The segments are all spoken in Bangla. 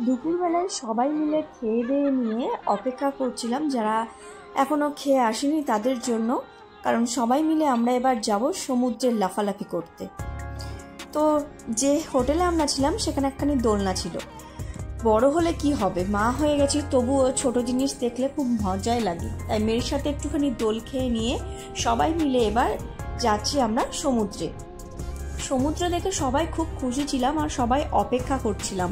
দুপুরবেলায় সবাই মিলে খেয়ে দিয়ে নিয়ে অপেক্ষা করছিলাম যারা এখনও খেয়ে আসেনি তাদের জন্য, কারণ সবাই মিলে আমরা এবার যাব সমুদ্রের লাফালাফি করতে। তো যে হোটেলে আমরা ছিলাম সেখানে একখানি দোলনা ছিল। বড় হলে কি হবে, মা হয়ে গেছি, তবুও ছোট জিনিস দেখলে খুব মজাই লাগে। তাই মেয়ের সাথে একটুখানি দোল খেয়ে নিয়ে সবাই মিলে এবার যাচ্ছি আমরা সমুদ্রে। সমুদ্র দেখে সবাই খুব খুশি ছিলাম আর সবাই অপেক্ষা করছিলাম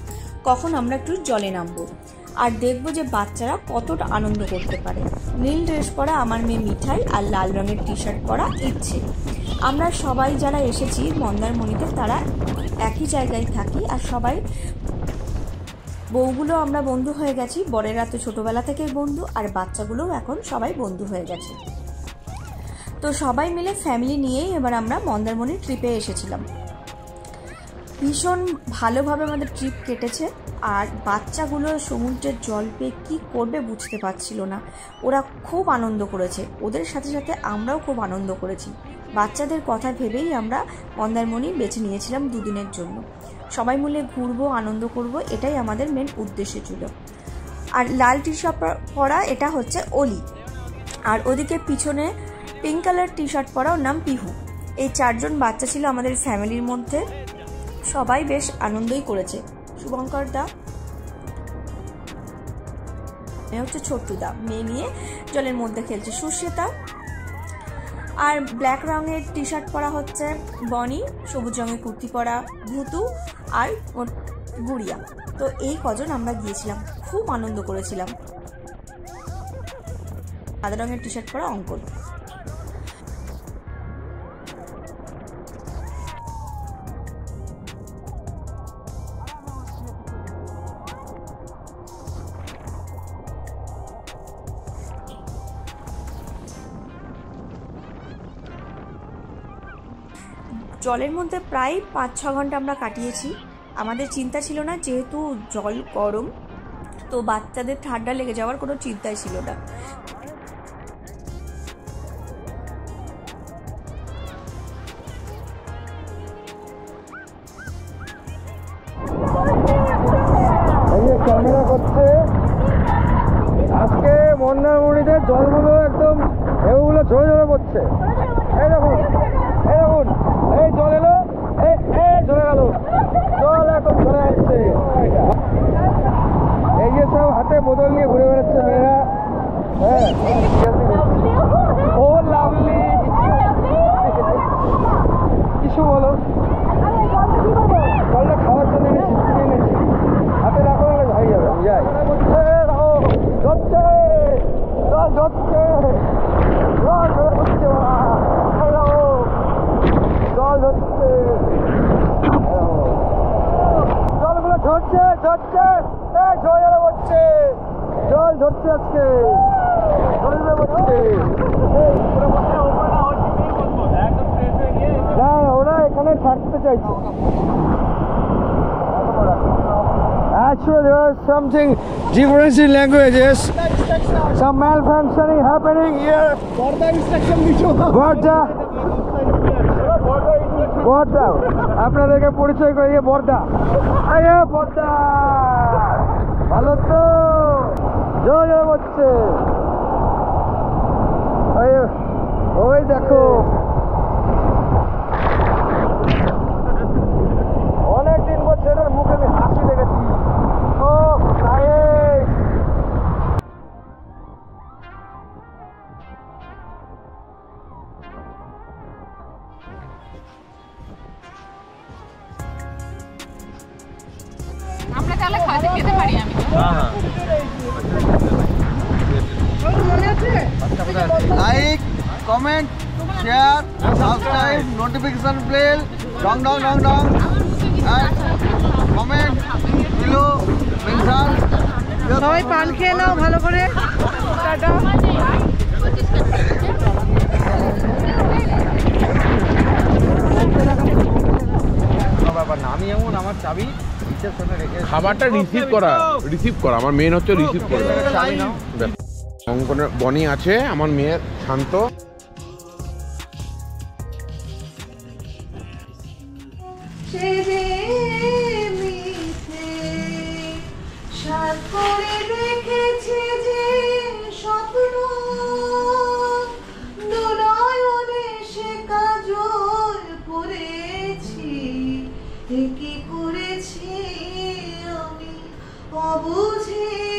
কখন আমরা একটু জলে নামবো আর দেখবো যে বাচ্চারা কতটা আনন্দ করতে পারে। নীল ড্রেস পরা আমার মেয়ে মিঠাই আর লাল রঙের টি শার্ট পরা ইচ্ছে। আমরা সবাই যারা এসেছি মন্দারমণিতে তারা একই জায়গায় থাকি আর সবাই বউগুলো আমরা বন্ধু হয়ে গেছি। বরেরা তো ছোটোবেলা থেকেই বন্ধু আর বাচ্চাগুলোও এখন সবাই বন্ধু হয়ে গেছে। তো সবাই মিলে ফ্যামিলি নিয়েই এবার আমরা মন্দারমণির ট্রিপে এসেছিলাম। ভীষণ ভালোভাবে আমাদের ট্রিপ কেটেছে আর বাচ্চাগুলো সমুদ্রের জল পেয়ে কী করবে বুঝতে পারছিল না। ওরা খুব আনন্দ করেছে, ওদের সাথে সাথে আমরাও খুব আনন্দ করেছি। বাচ্চাদের কথা ভেবেই আমরা মন্দারমণি বেছে নিয়েছিলাম দুদিনের জন্য। সবাই মিলে ঘুরবো, আনন্দ করব, এটাই আমাদের মেন উদ্দেশ্য ছিল। আর লাল টি শার্ট পরা এটা হচ্ছে অলি, আর ওদিকে পিছনে পিঙ্ক কালার টি শার্ট পরা, ওর নাম পিহু। এই চারজন বাচ্চা ছিল আমাদের ফ্যামিলির মধ্যে। সবাই বেশ আনন্দই করেছে। শুভঙ্কর দা হচ্ছে ছোট্টু দা, মেয়ে নিয়ে জলের মধ্যে খেলছে। সুশ্বেতা আর ব্ল্যাক রঙের টি শার্ট পরা হচ্ছে বনি, সবুজ রঙের কুর্তি পরা ভুতু আর গুড়িয়া। তো এই কজন আমরা গিয়েছিলাম, খুব আনন্দ করেছিলাম। সাদা রঙের টি শার্ট পরা অঙ্কন। জলের মধ্যে প্রায় 5-6 ঘন্টা আমরা কাটিয়েছি। আমাদের চিন্তা ছিল না, যেহেতু জল গরম, তো বাচ্চাদের ঠান্ডা লেগে যাওয়ার কোনো চিন্তাই ছিল না। ক্যামেরা করছে আজকে মন্দারমণিতে জলগুলো একদম এগুলো ঝরে ঝরে পড়ছে। এই দেখুন, এই দেখুন, এই জল এলো, এই ঝরে গেল, জল একদম ঝরে যাচ্ছে। এই যে সব হাতে বোতল নিয়ে ঘুরে বেড়াচ্ছে মেয়েরা। হ্যাঁ, ও লাভলি, কিছু বলো। জলটা খাওয়ার জন্য এনেছি, এনেছি, হাতে রাখো, হয়ে যাবে। যাই ধরছে, জল ধরছে, জল ধরে পড়ছে, জল ধরছে, জলগুলো ধরছে, ধরছে, ঝরে ঝরে পড়ছে, জল ধরছে আজকে, ঝরে ঝরে পড়ছে। না, ওরা এখানে থাকতে চাইছে। Actually, there is something difference in languages. Some malfunctioning happening here. Borda instruction দিছো। Borda. Borda. আপনাদেরকে পরিচয় করিয়ে বর্দা। আরে বর্দা। ভালো তো? জয় হচ্ছে। ওই দেখো। অনেকদিন পর ছেলের মুখে আমি হাসি দেখেছি। Oh nice. আমরা তাহলে খাতে খেতে পারি। আমি like, comment, share, subscribe, notification bell, ডং ডং ডং ডং, and কমেন্ট বিলো মেনশন। সবাই পান খেয়ে নাও ভালো করে। টাটা। আমি এমন আমার চাবি খাবারটা রিসিভ করা আমার মেন হচ্ছে রিসিভ করা। অঙ্কনের বনি আছে, আমার মেয়ের শান্ত। করে দেখেছি যে স্বপ্ন দুনয়নে সে কাজল পড়েছি কি করেছি আমি অবুঝে